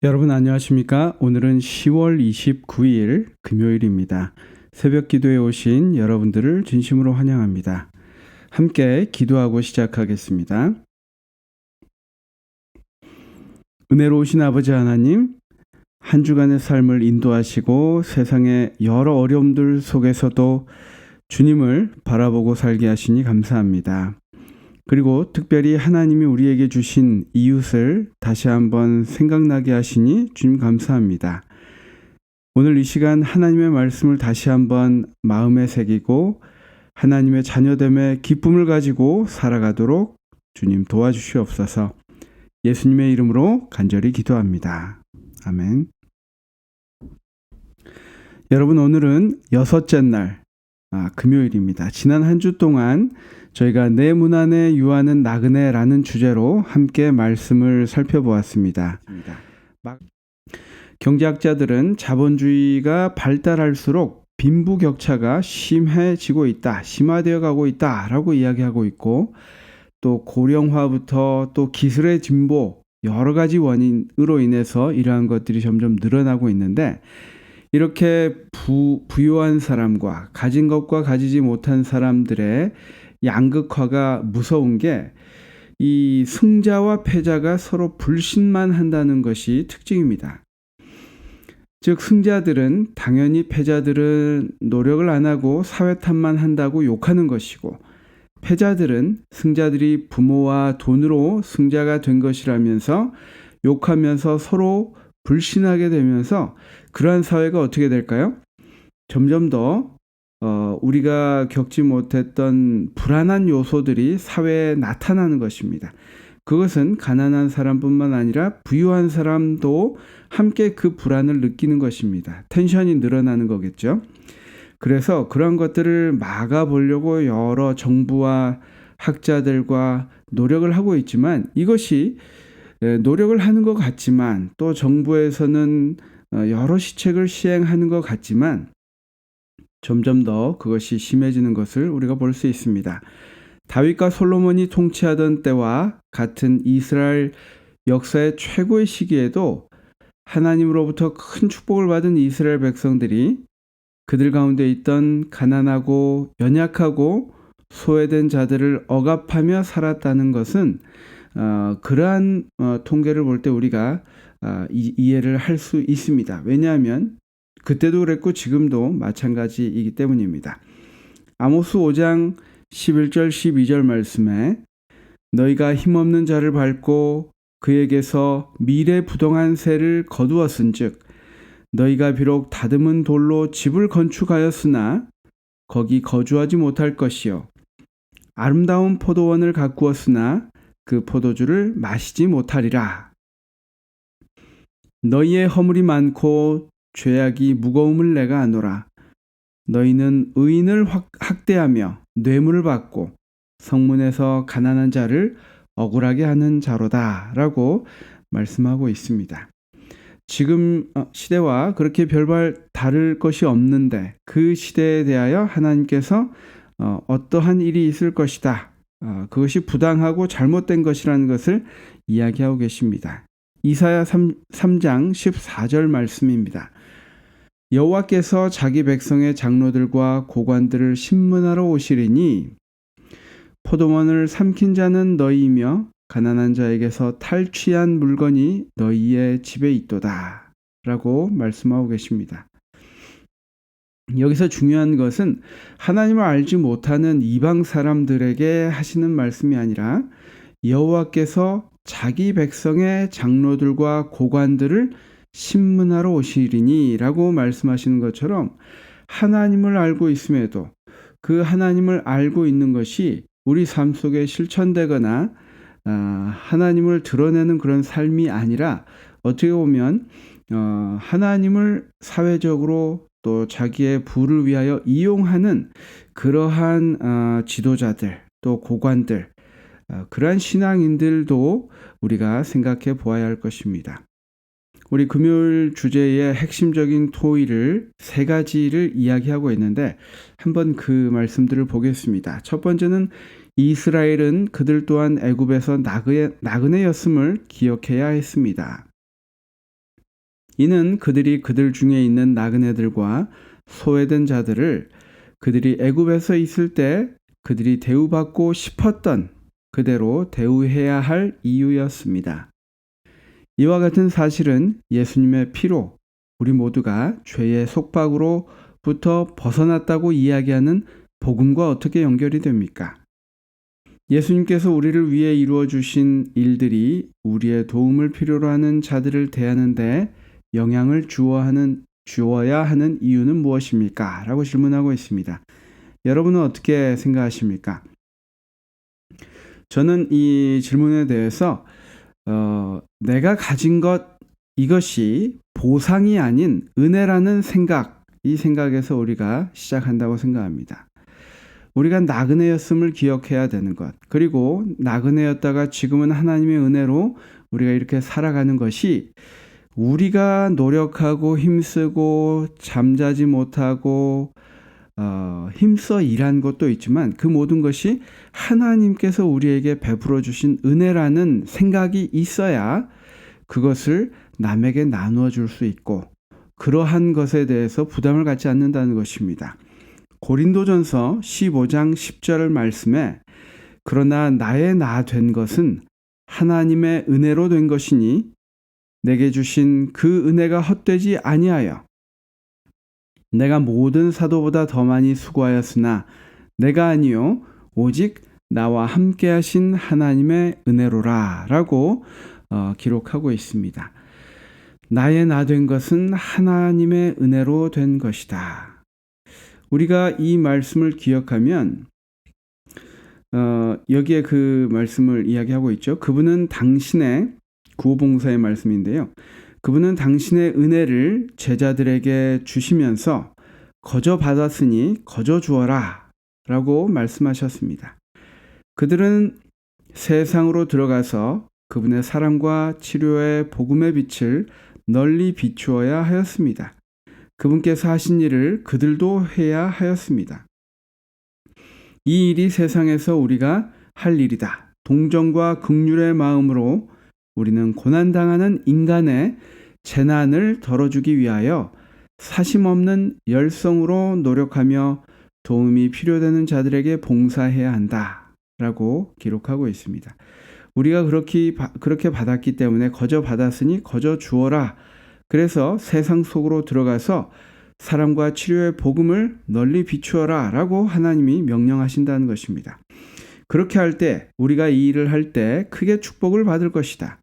여러분 안녕하십니까? 오늘은 10월 29일 금요일입니다. 새벽 기도에 오신 여러분들을 진심으로 환영합니다. 함께 기도하고 시작하겠습니다. 은혜로우신 아버지 하나님, 한 주간의 삶을 인도하시고 세상의 여러 어려움들 속에서도 주님을 바라보고 살게 하시니 감사합니다. 그리고 특별히 하나님이 우리에게 주신 이웃을 다시 한번 생각나게 하시니 주님 감사합니다. 오늘 이 시간 하나님의 말씀을 다시 한번 마음에 새기고 하나님의 자녀됨의 기쁨을 가지고 살아가도록 주님 도와주시옵소서. 예수님의 이름으로 간절히 기도합니다. 아멘. 여러분 오늘은 여섯째 날 금요일입니다. 지난 한 주 동안 저희가 내 문 안에 유하는 나그네라는 주제로 함께 말씀을 살펴보았습니다. 경제학자들은 자본주의가 발달할수록 빈부격차가 심화되어 가고 있다라고 이야기하고 있고, 또 고령화부터 또 기술의 진보 여러 가지 원인으로 인해서 이러한 것들이 점점 늘어나고 있는데, 이렇게 부유한 사람과 가진 것과 가지지 못한 사람들의 양극화가 무서운 게 이 승자와 패자가 서로 불신만 한다는 것이 특징입니다. 즉 승자들은 당연히 패자들은 노력을 안 하고 사회 탓만 한다고 욕하는 것이고, 패자들은 승자들이 부모와 돈으로 승자가 된 것이라면서 욕하면서 서로 불신하게 되면서 그러한 사회가 어떻게 될까요? 점점 더 우리가 겪지 못했던 불안한 요소들이 사회에 나타나는 것입니다. 그것은 가난한 사람뿐만 아니라 부유한 사람도 함께 그 불안을 느끼는 것입니다. 텐션이 늘어나는 거겠죠. 그래서 그런 것들을 막아보려고 여러 정부와 학자들과 노력을 하고 있지만, 이것이 노력을 하는 것 같지만, 또 정부에서는 여러 시책을 시행하는 것 같지만 점점 더 그것이 심해지는 것을 우리가 볼 수 있습니다. 다윗과 솔로몬이 통치하던 때와 같은 이스라엘 역사의 최고의 시기에도 하나님으로부터 큰 축복을 받은 이스라엘 백성들이 그들 가운데 있던 가난하고 연약하고 소외된 자들을 억압하며 살았다는 것은 그러한 통계를 볼 때 우리가 이해를 할 수 있습니다. 왜냐하면 그때도 그랬고 지금도 마찬가지이기 때문입니다. 아모스 5장 11절 12절 말씀에 너희가 힘없는 자를 밟고 그에게서 미래부동한 새를 거두었은즉 너희가 비록 다듬은 돌로 집을 건축하였으나 거기 거주하지 못할 것이요 아름다운 포도원을 가꾸었으나 그 포도주를 마시지 못하리라. 너희의 허물이 많고 죄악이 무거움을 내가 아노라. 너희는 의인을 학대하며 뇌물을 받고 성문에서 가난한 자를 억울하게 하는 자로다 라고 말씀하고 있습니다. 지금 시대와 그렇게 별반 다를 것이 없는데 그 시대에 대하여 하나님께서 어떠한 일이 있을 것이다, 그것이 부당하고 잘못된 것이라는 것을 이야기하고 계십니다. 이사야 3장 14절 말씀입니다. 여호와께서 자기 백성의 장로들과 고관들을 신문하러 오시리니 포도원을 삼킨 자는 너희이며 가난한 자에게서 탈취한 물건이 너희의 집에 있도다 라고 말씀하고 계십니다. 여기서 중요한 것은 하나님을 알지 못하는 이방 사람들에게 하시는 말씀이 아니라 여호와께서 자기 백성의 장로들과 고관들을 신문하러 오시리니 라고 말씀하시는 것처럼, 하나님을 알고 있음에도 그 하나님을 알고 있는 것이 우리 삶 속에 실천되거나 하나님을 드러내는 그런 삶이 아니라 어떻게 보면 하나님을 사회적으로 또 자기의 부를 위하여 이용하는 그러한 지도자들 또 고관들, 그러한 신앙인들도 우리가 생각해 보아야 할 것입니다. 우리 금요일 주제의 핵심적인 토의를 세 가지를 이야기하고 있는데 한번 그 말씀들을 보겠습니다. 첫 번째는 이스라엘은 그들 또한 애굽에서 나그네였음을 기억해야 했습니다. 이는 그들이 그들 중에 있는 나그네들과 소외된 자들을 그들이 애굽에서 있을 때 그들이 대우받고 싶었던 그대로 대우해야 할 이유였습니다. 이와 같은 사실은 예수님의 피로 우리 모두가 죄의 속박으로부터 벗어났다고 이야기하는 복음과 어떻게 연결이 됩니까? 예수님께서 우리를 위해 이루어 주신 일들이 우리의 도움을 필요로 하는 자들을 대하는데 영향을 주어야 하는 이유는 무엇입니까? 라고 질문하고 있습니다. 여러분은 어떻게 생각하십니까? 저는 이 질문에 대해서 내가 가진 이것이 보상이 아닌 은혜라는 이 생각에서 우리가 시작한다고 생각합니다. 우리가 나그네였음을 기억해야 되는 것, 그리고 나그네였다가 지금은 하나님의 은혜로 우리가 이렇게 살아가는 것이 우리가 노력하고 힘쓰고 잠자지 못하고 힘써 일한 것도 있지만 그 모든 것이 하나님께서 우리에게 베풀어 주신 은혜라는 생각이 있어야 그것을 남에게 나누어 줄 수 있고 그러한 것에 대해서 부담을 갖지 않는다는 것입니다. 고린도전서 15장 10절 말씀에 그러나 나의 나 된 것은 하나님의 은혜로 된 것이니 내게 주신 그 은혜가 헛되지 아니하여 내가 모든 사도보다 더 많이 수고하였으나 내가 아니요 오직 나와 함께 하신 하나님의 은혜로라 라고 기록하고 있습니다. 나의 나 된 것은 하나님의 은혜로 된 것이다. 우리가 이 말씀을 기억하면 여기에 그 말씀을 이야기하고 있죠. 그분은 당신의 구호봉사의 말씀인데요. 그분은 당신의 은혜를 제자들에게 주시면서 거저 받았으니 거저 주어라 라고 말씀하셨습니다. 그들은 세상으로 들어가서 그분의 사랑과 치료의 복음의 빛을 널리 비추어야 하였습니다. 그분께서 하신 일을 그들도 해야 하였습니다. 이 일이 세상에서 우리가 할 일이다. 동정과 긍휼의 마음으로 우리는 고난당하는 인간의 재난을 덜어주기 위하여 사심없는 열성으로 노력하며 도움이 필요되는 자들에게 봉사해야 한다라고 기록하고 있습니다. 우리가 그렇게 받았기 때문에 거저 받았으니 거저 주어라. 그래서 세상 속으로 들어가서 사랑과 치료의 복음을 널리 비추어라 라고 하나님이 명령하신다는 것입니다. 그렇게 할 때 우리가 이 일을 할 때 크게 축복을 받을 것이다.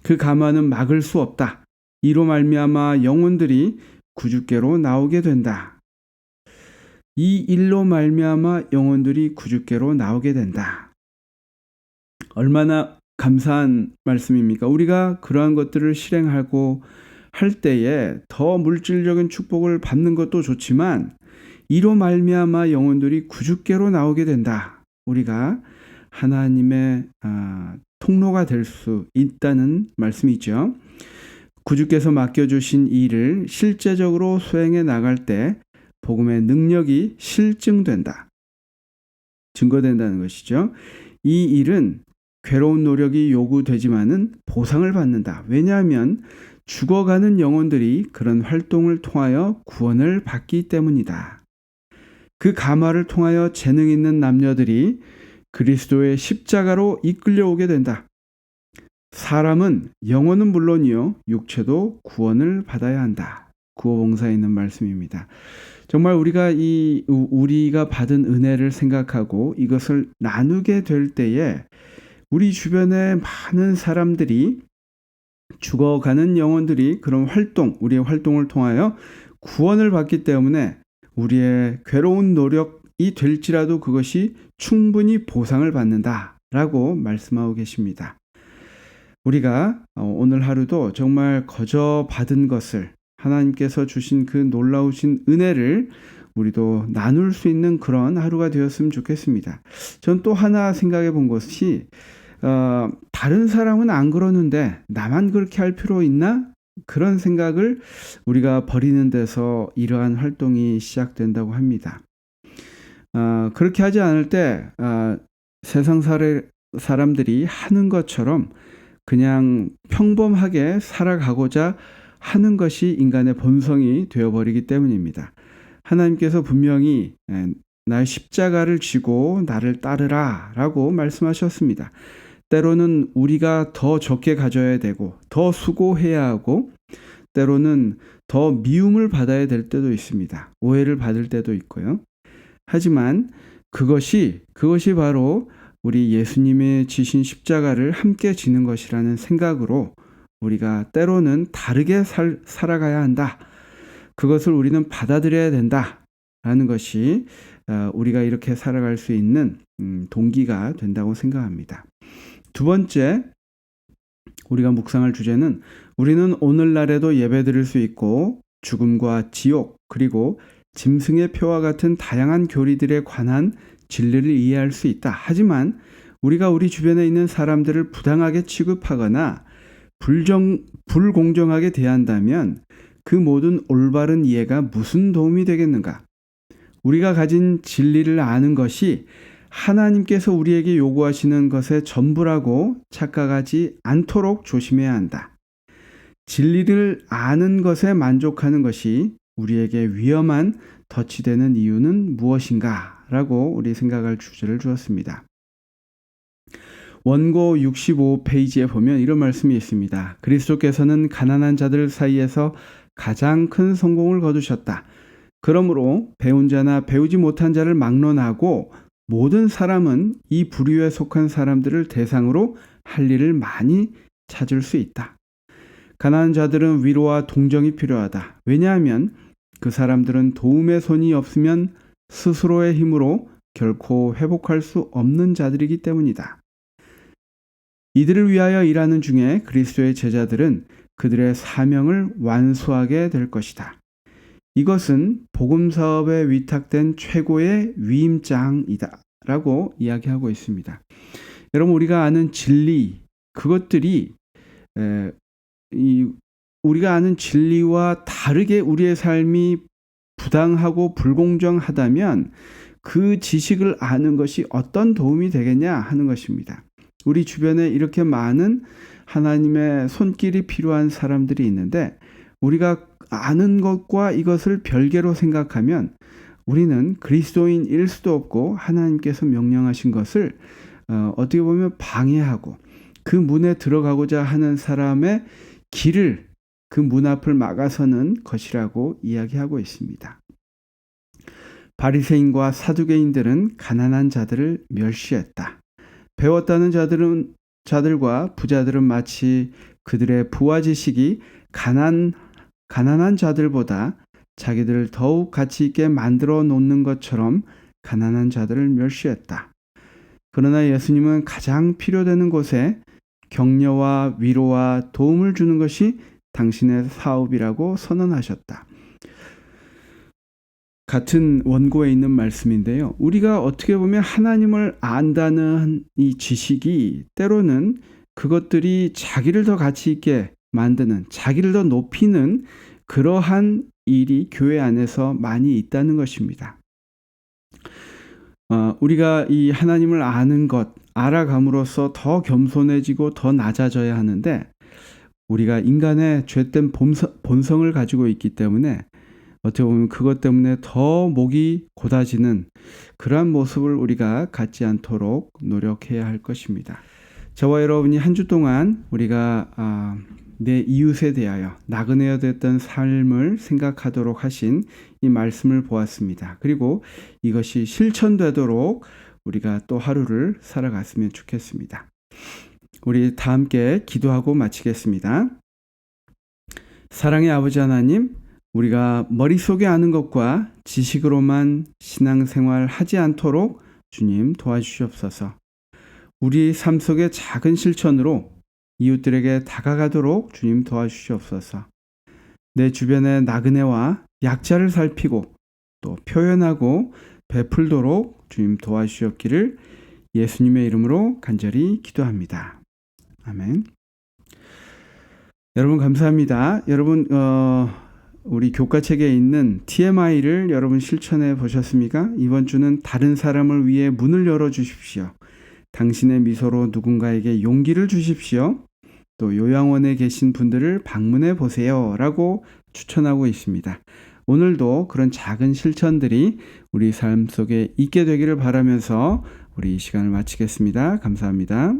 그 가마는 막을 수 없다. 이로 말미암아 영혼들이 구주께로 나오게 된다. 이 일로 말미암아 영혼들이 구주께로 나오게 된다. 얼마나 감사한 말씀입니까? 우리가 그러한 것들을 실행하고 할 때에 더 물질적인 축복을 받는 것도 좋지만 이로 말미암아 영혼들이 구주께로 나오게 된다. 우리가 하나님의 통로가 될 수 있다는 말씀이죠. 구주께서 맡겨주신 일을 실제적으로 수행해 나갈 때 복음의 능력이 실증된다. 증거된다는 것이죠. 이 일은 괴로운 노력이 요구되지만은 보상을 받는다. 왜냐하면 죽어가는 영혼들이 그런 활동을 통하여 구원을 받기 때문이다. 그 가마를 통하여 재능 있는 남녀들이 그리스도의 십자가로 이끌려오게 된다. 사람은 영혼은 물론이요 육체도 구원을 받아야 한다. 구호봉사에 있는 말씀입니다. 정말 우리가 받은 은혜를 생각하고 이것을 나누게 될 때에 우리 주변에 많은 사람들이 죽어가는 영혼들이 그런 우리의 활동을 통하여 구원을 받기 때문에 우리의 괴로운 노력이 될지라도 그것이 충분히 보상을 받는다라고 말씀하고 계십니다. 우리가 오늘 하루도 정말 거저 받은 것을 하나님께서 주신 그 놀라우신 은혜를 우리도 나눌 수 있는 그런 하루가 되었으면 좋겠습니다. 전 또 하나 생각해 본 것이 다른 사람은 안 그러는데 나만 그렇게 할 필요 있나? 그런 생각을 우리가 버리는 데서 이러한 활동이 시작된다고 합니다. 그렇게 하지 않을 때 세상 사람들이 하는 것처럼 그냥 평범하게 살아가고자 하는 것이 인간의 본성이 되어버리기 때문입니다. 하나님께서 분명히 나의 십자가를 지고 나를 따르라 라고 말씀하셨습니다. 때로는 우리가 더 적게 가져야 되고 더 수고해야 하고 때로는 더 미움을 받아야 될 때도 있습니다. 오해를 받을 때도 있고요. 하지만 그것이 바로 우리 예수님의 지신 십자가를 함께 지는 것이라는 생각으로 우리가 때로는 다르게 살아가야 한다. 그것을 우리는 받아들여야 된다라는 것이 우리가 이렇게 살아갈 수 있는 동기가 된다고 생각합니다. 두 번째, 우리가 묵상할 주제는 우리는 오늘날에도 예배드릴 수 있고 죽음과 지옥 그리고 짐승의 표와 같은 다양한 교리들에 관한 진리를 이해할 수 있다. 하지만 우리가 우리 주변에 있는 사람들을 부당하게 취급하거나 불공정하게 대한다면 그 모든 올바른 이해가 무슨 도움이 되겠는가? 우리가 가진 진리를 아는 것이 하나님께서 우리에게 요구하시는 것의 전부라고 착각하지 않도록 조심해야 한다. 진리를 아는 것에 만족하는 것이 우리에게 위험한 덫이 되는 이유는 무엇인가? 라고 우리 생각할 주제를 주었습니다. 원고 65페이지에 보면 이런 말씀이 있습니다. 그리스도께서는 가난한 자들 사이에서 가장 큰 성공을 거두셨다. 그러므로 배운 자나 배우지 못한 자를 막론하고 모든 사람은 이 부류에 속한 사람들을 대상으로 할 일을 많이 찾을 수 있다. 가난한 자들은 위로와 동정이 필요하다. 왜냐하면 그 사람들은 도움의 손이 없으면 스스로의 힘으로 결코 회복할 수 없는 자들이기 때문이다. 이들을 위하여 일하는 중에 그리스도의 제자들은 그들의 사명을 완수하게 될 것이다. 이것은 복음 사업에 위탁된 최고의 위임장이다 라고 이야기하고 있습니다. 여러분, 우리가 아는 진리, 그것들이 우리가 아는 진리와 다르게 우리의 삶이 부당하고 불공정하다면 그 지식을 아는 것이 어떤 도움이 되겠냐 하는 것입니다. 우리 주변에 이렇게 많은 하나님의 손길이 필요한 사람들이 있는데 우리가 아는 것과 이것을 별개로 생각하면 우리는 그리스도인일 수도 없고 하나님께서 명령하신 것을 어떻게 보면 방해하고 그 문에 들어가고자 하는 사람의 길을 그 문 앞을 막아서는 것이라고 이야기하고 있습니다. 바리새인과 사두개인들은 가난한 자들을 멸시했다. 배웠다는 자들과 부자들은 마치 그들의 부와 지식이 가난한 자들보다 자기들을 더욱 가치 있게 만들어 놓는 것처럼 가난한 자들을 멸시했다. 그러나 예수님은 가장 필요되는 곳에 격려와 위로와 도움을 주는 것이 당신의 사업이라고 선언하셨다. 같은 원고에 있는 말씀인데요. 우리가 어떻게 보면 하나님을 안다는 이 지식이 때로는 그것들이 자기를 더 가치 있게 만드는, 자기를 더 높이는 그러한 일이 교회 안에서 많이 있다는 것입니다. 우리가 이 하나님을 아는 것, 알아감으로써 더 겸손해지고 더 낮아져야 하는데 우리가 인간의 죄된 본성을 가지고 있기 때문에 어떻게 보면 그것 때문에 더 목이 곧아지는 그러한 모습을 우리가 갖지 않도록 노력해야 할 것입니다. 저와 여러분이 한 주 동안 우리가 내 이웃에 대하여 나그네가 됐던 삶을 생각하도록 하신 이 말씀을 보았습니다. 그리고 이것이 실천되도록 우리가 또 하루를 살아갔으면 좋겠습니다. 우리 다 함께 기도하고 마치겠습니다. 사랑의 아버지 하나님, 우리가 머릿속에 아는 것과 지식으로만 신앙생활 하지 않도록 주님 도와주시옵소서. 우리 삶 속의 작은 실천으로 이웃들에게 다가가도록 주님 도와주시옵소서. 내 주변의 나그네와 약자를 살피고 또 표현하고 베풀도록 주님 도와주시옵기를 예수님의 이름으로 간절히 기도합니다. 아멘. 여러분 감사합니다. 여러분 우리 교과책에 있는 TMI를 여러분 실천해 보셨습니까? 이번 주는 다른 사람을 위해 문을 열어 주십시오. 당신의 미소로 누군가에게 용기를 주십시오. 또 요양원에 계신 분들을 방문해 보세요 라고 추천하고 있습니다. 오늘도 그런 작은 실천들이 우리 삶 속에 있게 되기를 바라면서 우리 이 시간을 마치겠습니다. 감사합니다.